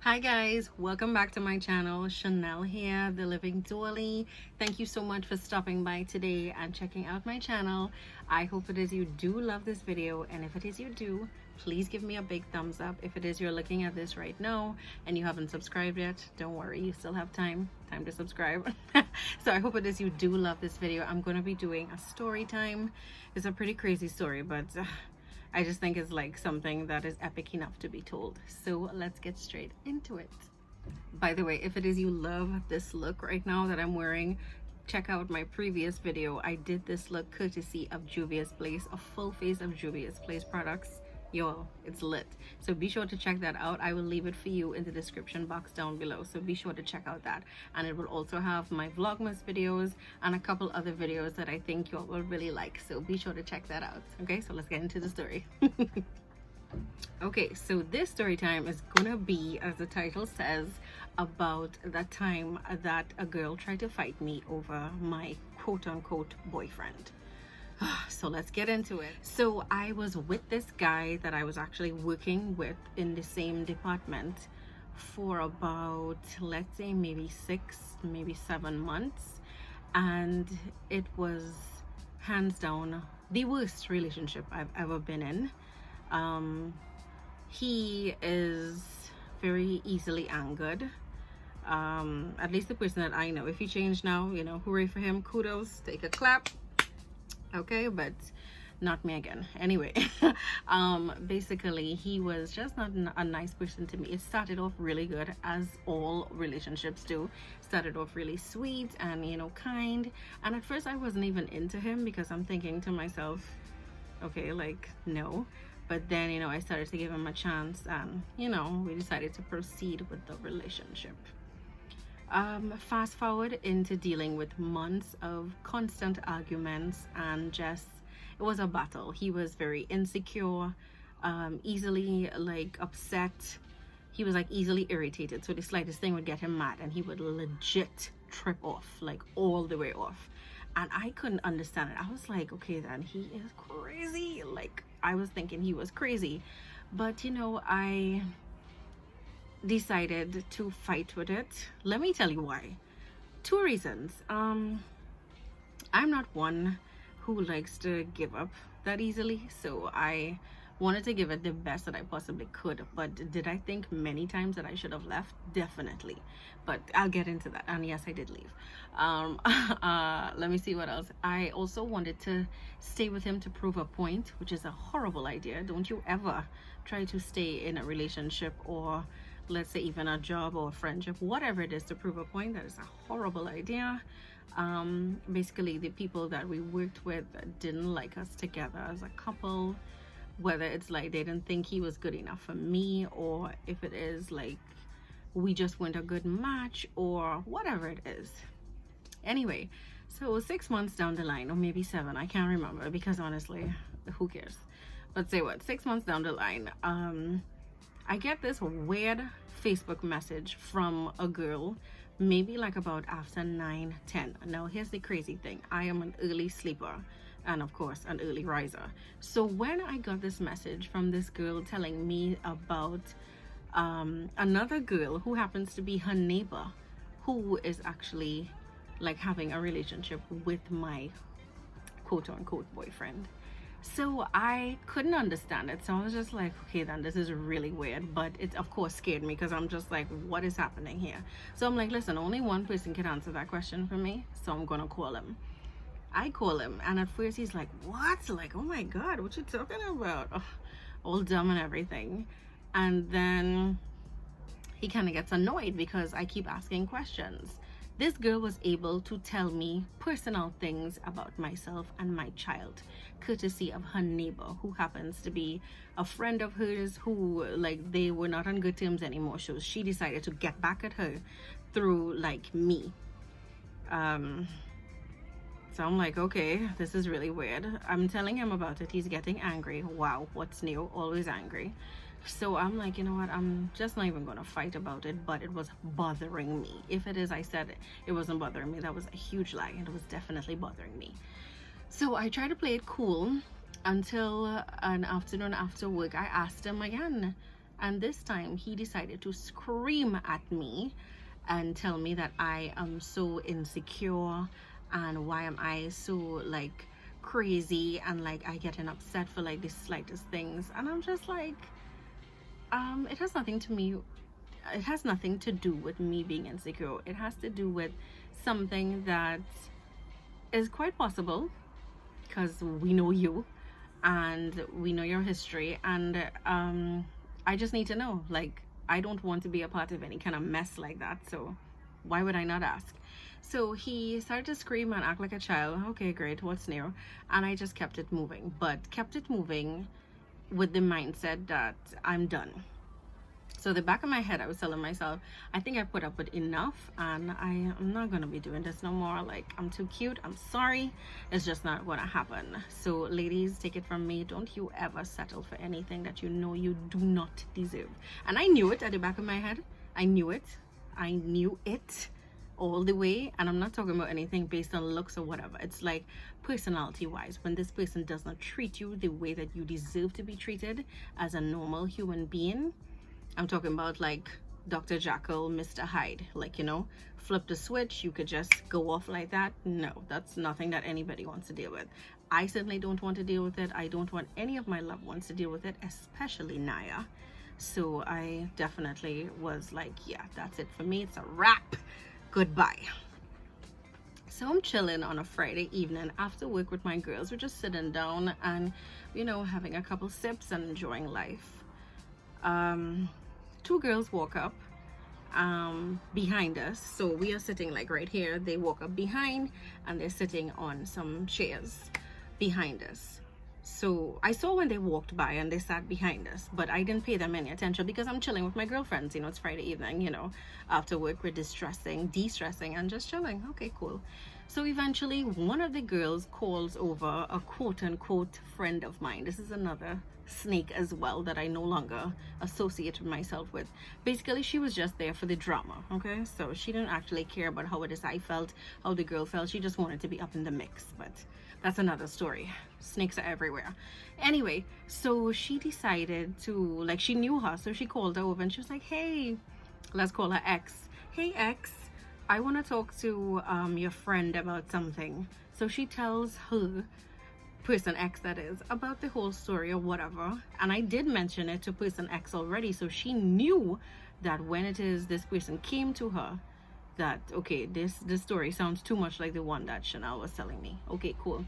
Hi guys, welcome back to my channel. Chanel here, the Living Dolly. Thank you so much for stopping by today and checking out my channel. I hope it is you do love this video, and if it is you do, please give me a big thumbs up. If it is you're looking at this right now and you haven't subscribed yet, don't worry, you still have time to subscribe. So I hope it is you do love this video. I'm going to be doing a story time. It's a pretty crazy story, but I just think it's like something that is epic enough to be told. So let's get straight into it. By the way, if it is you love this look right now that I'm wearing, check out my previous video. I did this look courtesy of Juvia's Place, a full face of Juvia's Place products. Y'all, it's lit. So be sure to check that out. I will leave it for you in the description box down below, so be sure to check out that. And it will also have my vlogmas videos and a couple other videos that I think y'all will really like, so be sure to check that out. Okay, so let's get into the story. Okay, so this story time is gonna be, as the title says, about the time that a girl tried to fight me over my quote-unquote boyfriend. So let's get into it. So I was with this guy that I was actually working with in the same department for about, let's say, maybe 6, maybe 7 months, and it was hands down the worst relationship I've ever been in. He is very easily angered, at least the person that I know. If he changed now, you know, hooray for him, kudos, take a clap. Okay, but not me again. Anyway, basically he was just not a nice person to me. It started off really good, as all relationships do. Started off really sweet and, you know, kind, and at first I wasn't even into him because I'm thinking to myself, okay, like, no. But then, you know, I started to give him a chance, and, you know, we decided to proceed with the relationship. Fast forward into dealing with months of constant arguments, and just, it was a battle. He was very insecure, easily like upset. He was like easily irritated, so the slightest thing would get him mad, and he would legit trip off, like all the way off. And I couldn't understand it. I was like, okay, then he is crazy. Like, I was thinking he was crazy, but you know, I decided to fight with it. Let me tell you why. 2 reasons. I'm not one who likes to give up that easily, so I wanted to give it the best that I possibly could. But did I think many times that I should have left? Definitely. But I'll get into that. And yes, I did leave. Let me see what else. I also wanted to stay with him to prove a point, which is a horrible idea. Don't you ever try to stay in a relationship, or let's say even a job or a friendship, whatever it is, to prove a point. That is a horrible idea. Basically, the people that we worked with didn't like us together as a couple, whether it's like they didn't think he was good enough for me, or if it is like we just weren't a good match, or whatever it is. Anyway, so 6 months down the line, or maybe 7, I can't remember, because honestly, who cares? But say what, 6 months down the line, I get this weird Facebook message from a girl, maybe like about after 9, 10. Now here's the crazy thing. I am an early sleeper, and of course an early riser. So when I got this message from this girl telling me about another girl who happens to be her neighbor, who is actually like having a relationship with my quote-unquote boyfriend, so I couldn't understand it. So I was just like, okay, then this is really weird. But it of course scared me, because I'm just like, what is happening here? So I'm like, listen, only one person can answer that question for me, so I'm gonna call him. I call him, and at first he's like, what? Like, oh my god, what you talking about? Oh, all dumb and everything. And then he kind of gets annoyed because I keep asking questions. This girl was able to tell me personal things about myself and my child, courtesy of her neighbor, who happens to be a friend of hers, who, like, they were not on good terms anymore, so she decided to get back at her through, like, me. So I'm like, okay, this is really weird. I'm telling him about it. He's getting angry. Wow, what's new? Always angry. So I'm like, you know what, I'm just not even gonna fight about it. But it was bothering me. If it is, I said it wasn't bothering me, that was a huge lie. It was definitely bothering me. So I tried to play it cool until an afternoon after work I asked him again, And this time he decided to scream at me and tell me that I am so insecure and why am I so like crazy and like I getting upset for like the slightest things. And I'm just like, it has nothing to do with me being insecure. It has to do with something that is quite possible because we know you and we know your history, and I just need to know, like, I don't want to be a part of any kind of mess like that, so why would I not ask? So he started to scream and act like a child. Okay, great, what's new? And I just kept it moving, but kept it moving with the mindset that I'm done. So the back of my head, I was telling myself, I think I put up with enough and I'm not gonna be doing this no more. Like, I'm too cute, I'm sorry, it's just not gonna happen. So ladies, take it from me, don't you ever settle for anything that you know you do not deserve. And I knew it at the back of my head. I knew it all the way. And I'm not talking about anything based on looks or whatever. It's like personality wise, when this person does not treat you the way that you deserve to be treated as a normal human being. I'm talking about like Dr. Jekyll, Mr. Hyde, like, you know, flip the switch, you could just go off like that. No, that's nothing that anybody wants to deal with. I certainly don't want to deal with it. I don't want any of my loved ones to deal with it, especially Naya. So I definitely was like, yeah, that's it for me. It's a wrap. Goodbye. So I'm chilling on a Friday evening after work with my girls. We're just sitting down and, you know, having a couple sips and enjoying life. Two girls walk up behind us, so we are sitting like right here. They walk up behind and they're sitting on some chairs behind us. So I saw when they walked by and they sat behind us, but I didn't pay them any attention because I'm chilling with my girlfriends. You know, it's Friday evening, you know, after work we're de-stressing and just chilling. Okay, cool. So eventually one of the girls calls over a quote-unquote friend of mine. This is another snake as well that I no longer associate myself with. Basically, she was just there for the drama, okay? So she didn't actually care about how it is I felt, how the girl felt. She just wanted to be up in the mix, but that's another story. Snakes are everywhere. Anyway, so she decided to, like, she knew her, so she called her over and she was like, hey, let's call her X. Hey X, I want to talk to your friend about something. So she tells her, person X that is, about the whole story or whatever, and I did mention it to person X already, so she knew that when it is this person came to her that, okay, this story sounds too much like the one that Chanel was telling me. Okay, cool.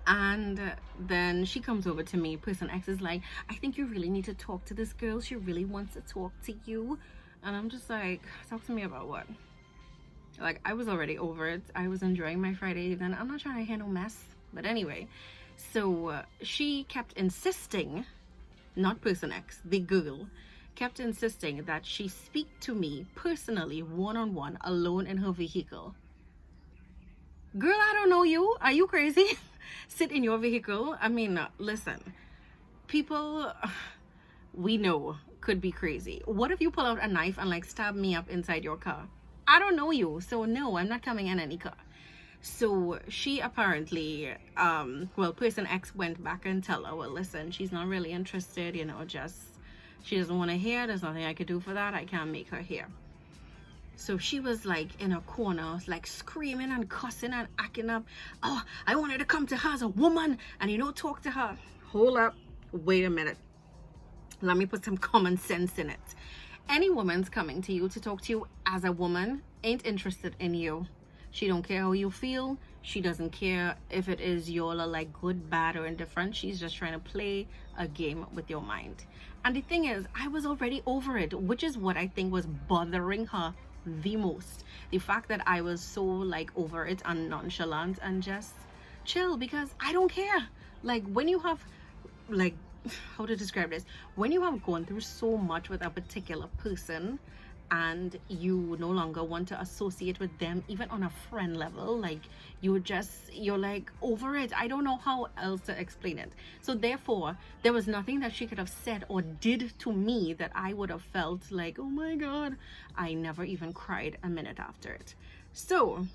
And then she comes over to me. Person X is like, I think you really need to talk to this girl, she really wants to talk to you. And I'm just like, talk to me about what? Like, I was already over it. I was enjoying my Friday evening. I'm not trying to hear no mess. But anyway, so she kept insisting, not person X, the girl, kept insisting that she speak to me personally, one-on-one, alone in her vehicle. Girl, I don't know you. Are you crazy? Sit in your vehicle? I mean, listen, people we know could be crazy. What if you pull out a knife and like stab me up inside your car? I don't know you, so no, I'm not coming in any car. So she apparently, well, person X went back and tell her, well, listen, she's not really interested, you know, just, she doesn't want to hear. There's nothing I could do for that. I can't make her hear. So she was like in a corner, like screaming and cussing and acting up. Oh, I wanted to come to her as a woman and, you know, talk to her. Hold up. Wait a minute. Let me put some common sense in it. Any woman's coming to you to talk to you as a woman ain't interested in you. She don't care how you feel. She doesn't care if it is y'all are like good, bad, or indifferent. She's just trying to play a game with your mind. And the thing is, I was already over it, which is what I think was bothering her the most. The fact that I was so like over it and nonchalant and just chill, because I don't care. Like, when you have, like, how to describe this, when you have gone through so much with a particular person and you no longer want to associate with them even on a friend level, like you're like over it. I don't know how else to explain it. So therefore there was nothing that she could have said or did to me that I would have felt like, oh my god. I never even cried a minute after it. So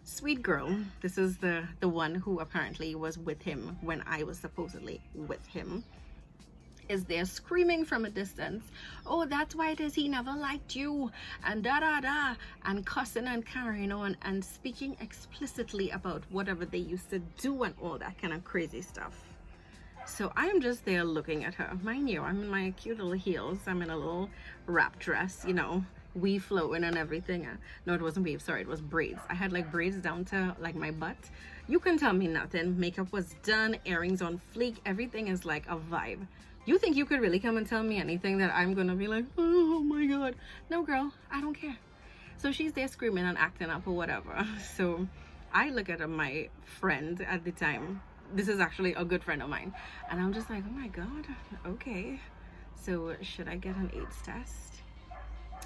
sweet girl, this is the one who apparently was with him when I was supposedly with him. is there screaming from a distance, oh, that's why it is he never liked you, and da da da, and cussing and carrying on and speaking explicitly about whatever they used to do and all that kind of crazy stuff. So I am just there looking at her. Mind you, I'm in my cute little heels, I'm in a little wrap dress, you know, weave flowing and everything. No, it wasn't weave, sorry, it was braids. I had like braids down to like my butt. You can tell me nothing. Makeup was done, earrings on fleek, everything is like a vibe. You think you could really come and tell me anything that I'm gonna be like, oh my god? No, girl, I don't care. So she's there screaming and acting up or whatever. So I look at my friend at the time. This is actually a good friend of mine, and I'm just like, oh my god, okay, so should I get an AIDS test?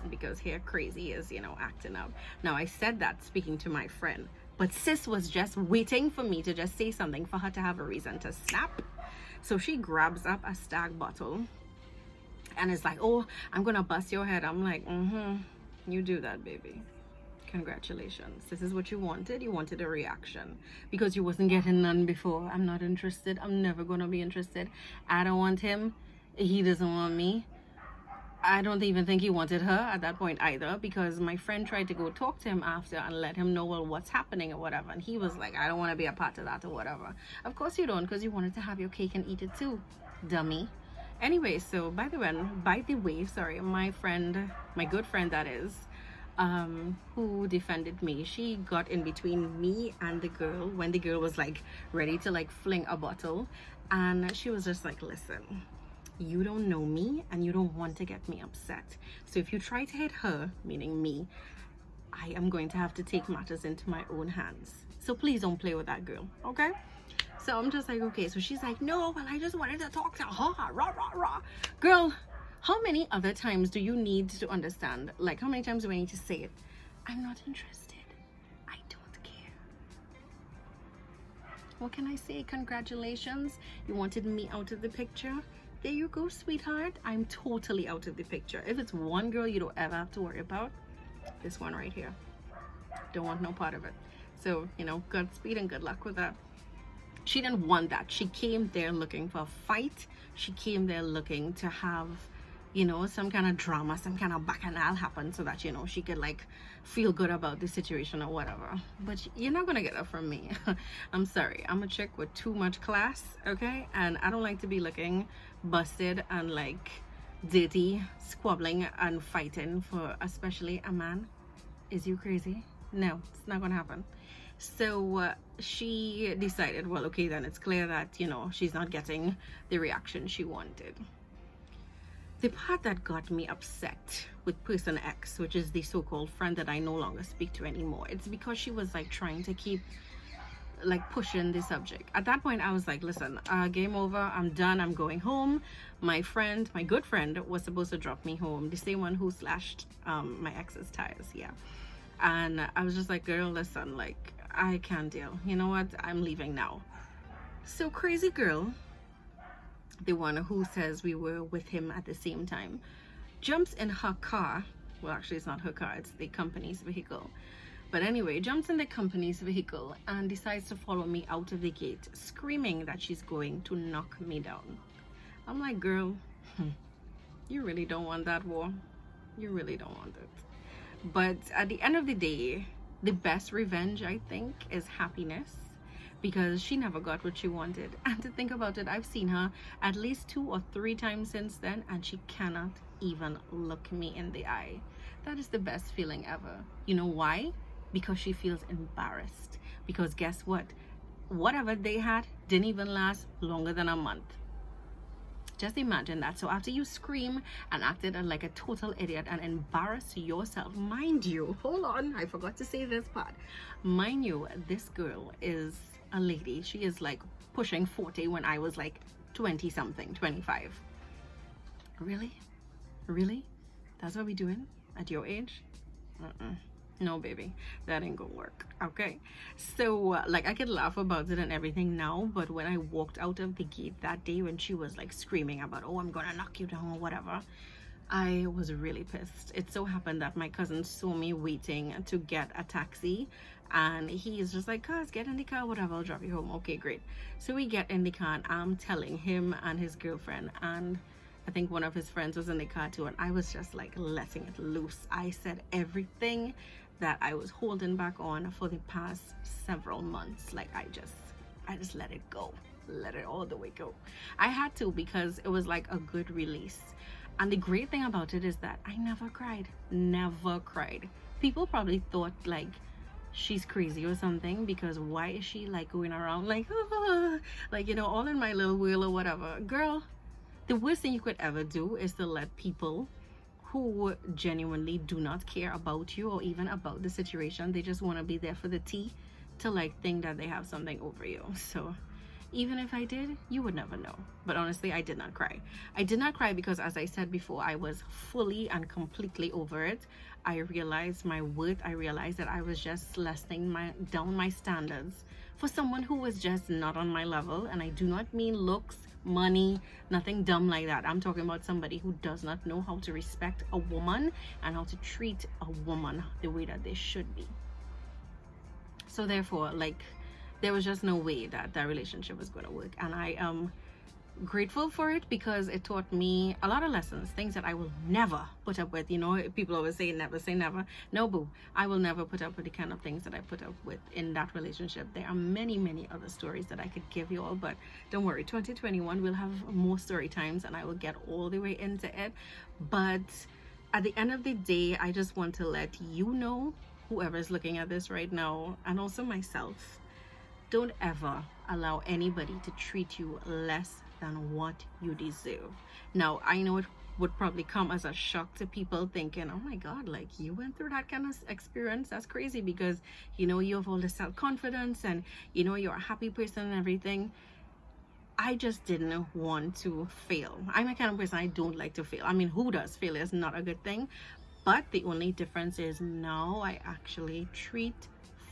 Because here crazy is, you know, acting up. Now I said that speaking to my friend, but sis was just waiting for me to just say something for her to have a reason to snap. So she grabs up a Stag bottle and is like, oh, I'm gonna bust your head. I'm like, you do that, baby. Congratulations. This is what you wanted. You wanted a reaction because you wasn't getting none before. I'm not interested. I'm never gonna be interested. I don't want him. He doesn't want me. I don't even think he wanted her at that point either, because my friend tried to go talk to him after and let him know, well, what's happening or whatever, and he was like, I don't want to be a part of that or whatever. Of course you don't, because you wanted to have your cake and eat it too, dummy. Anyway, so by the way, sorry, my friend, my good friend that is, who defended me, she got in between me and the girl when the girl was like ready to like fling a bottle, and she was just like, listen, you don't know me and you don't want to get me upset, so if you try to hit her, meaning me, I am going to have to take matters into my own hands, so please don't play with that girl, okay? So I'm just like, okay. So she's like, no, well, I just wanted to talk to her, rah rah rah. Girl, how many other times do you need to understand, like how many times do I need to say it? I'm not interested. I don't care. What can I say? Congratulations, you wanted me out of the picture. There you go, sweetheart. I'm totally out of the picture. If it's one girl you don't ever have to worry about, this one right here. Don't want no part of it. So, you know, Godspeed and good luck with that. She didn't want that. She came there looking for a fight. She came there looking to have, you know, some kind of drama, some kind of bacchanal happen so that, you know, she could like feel good about the situation or whatever. But you're not gonna get that from me. I'm sorry, I'm a chick with too much class, okay? And I don't like to be looking busted and like dirty, squabbling and fighting for especially a man. Is you crazy? No, it's not gonna happen. So she decided, well, okay, then it's clear that, you know, she's not getting the reaction she wanted. The part that got me upset with person X, which is the so-called friend that I no longer speak to anymore, it's because she was like trying to keep like pushing the subject. At that point I was like, listen, game over, I'm done, I'm going home. My friend, my good friend, was supposed to drop me home, the same one who slashed my ex's tires, yeah. And I was just like, girl, listen, like, I can't deal. You know what? I'm leaving now. So crazy girl, the one who says we were with him at the same time, jumps in her car. Well, actually, it's not her car. It's the company's vehicle. But anyway, jumps in the company's vehicle and decides to follow me out of the gate, screaming that she's going to knock me down. I'm like, girl, you really don't want that war. You really don't want it. But at the end of the day, the best revenge, I think, is happiness, because she never got what she wanted. And to think about it, I've seen her at least 2 or 3 times since then, and she cannot even look me in the eye. That is the best feeling ever. You know why? Because she feels embarrassed. Because guess what? Whatever they had didn't even last longer than a month. Just imagine that. So after you scream and acted like a total idiot and embarrass yourself, mind you, hold on, I forgot to say this part. Mind you, this girl is a lady. She is like pushing 40 when I was like 20 something, 25. Really? Really? That's what we doing at your age? No, baby, that ain't gonna work. Okay, so like I could laugh about it and everything now, but when I walked out of the gate that day when she was like screaming about, oh, I'm gonna knock you down or whatever, I was really pissed. It so happened that my cousin saw me waiting to get a taxi, and he's just like, "Cuz, get in the car, whatever, I'll drop you home." Okay, great. So we get in the car, and I'm telling him and his girlfriend, and I think one of his friends was in the car too, and I was just like letting it loose. I said everything that I was holding back on for the past several months. Like I just let it go, let it all the way go. I had to, because it was like a good release. And the great thing about it is that I never cried. Never cried. People probably thought like she's crazy or something, because why is she like going around like, oh, like, you know, all in my little wheel or whatever. Girl, the worst thing you could ever do is to let people who genuinely do not care about you or even about the situation, they just want to be there for the tea, to like think that they have something over you. So even if I did, you would never know. But honestly, I did not cry. I did not cry because, as I said before, I was fully and completely over it. I realized my worth. I realized that I was just letting down my standards for someone who was just not on my level. And I do not mean looks, money, nothing dumb like that. I'm talking about somebody who does not know how to respect a woman and how to treat a woman the way that they should be. So therefore, like, there was just no way that that relationship was going to work. And I am grateful for it, because it taught me a lot of lessons, things that I will never put up with. You know, people always say never say never. No, boo, I will never put up with the kind of things that I put up with in that relationship. There are many other stories that I could give you all, but don't worry, 2021 we'll have more story times and I will get all the way into it. But at the end of the day, I just want to let you know, whoever's looking at this right now, and also myself, don't ever allow anybody to treat you less than what you deserve. Now, I know it would probably come as a shock to people thinking, oh my God, like you went through that kind of experience. That's crazy, because you know, you have all the self-confidence and you know, you're a happy person and everything. I just didn't want to fail. I'm a kind of person, I don't like to fail. I mean, who does? Failure is not a good thing. But the only difference is now I actually treat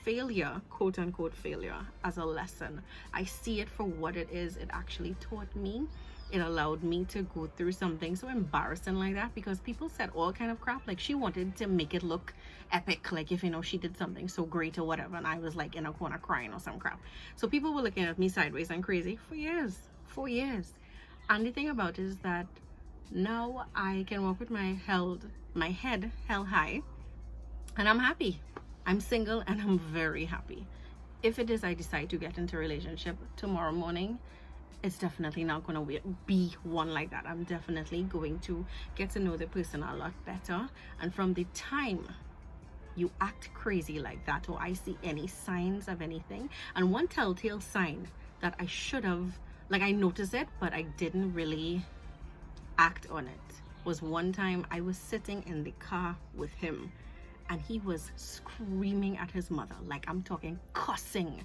failure, quote unquote failure, as a lesson. I see it for what it is. It actually taught me. It allowed me to go through something so embarrassing like that, because people said all kind of crap. Like she wanted to make it look epic, like if, you know, she did something so great or whatever, and I was like in a corner crying or some crap. So people were looking at me sideways and crazy for years. And the thing about it is that now I can walk with my head held high, and I'm happy. I'm single and I'm very happy. If it is I decide to get into a relationship tomorrow morning, it's definitely not going to be one like that. I'm definitely going to get to know the person a lot better. And from the time you act crazy like that, or I see any signs of anything, and one telltale sign that I should have, like I noticed it, but I didn't really act on it, was one time I was sitting in the car with him, and he was screaming at his mother, like I'm talking cussing.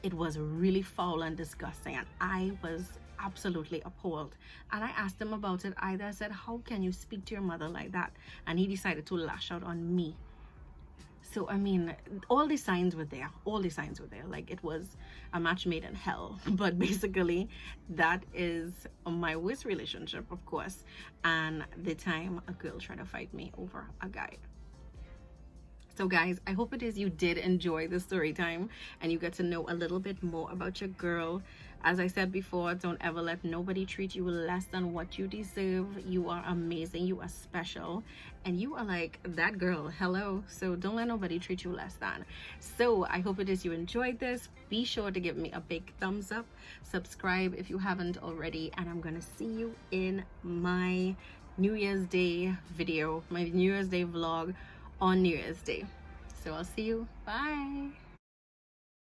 It was really foul and disgusting, and I was absolutely appalled. And I asked him about it. I said, how can you speak to your mother like that? And he decided to lash out on me. So I mean, all the signs were there. Like it was a match made in hell. But basically, that is my worst relationship, of course, and the time a girl tried to fight me over a guy. So guys, I hope it is you did enjoy the story time and you get to know a little bit more about your girl. As I said before, don't ever let nobody treat you less than what you deserve. You are amazing, you are special, and you are like that girl. Hello. So don't let nobody treat you less than. So I hope it is you enjoyed this. Be sure to give me a big thumbs up, subscribe if you haven't already, and I'm gonna see you in my New Year's Day video, my New Year's Day vlog on New Year's Day. So I'll see you. Bye.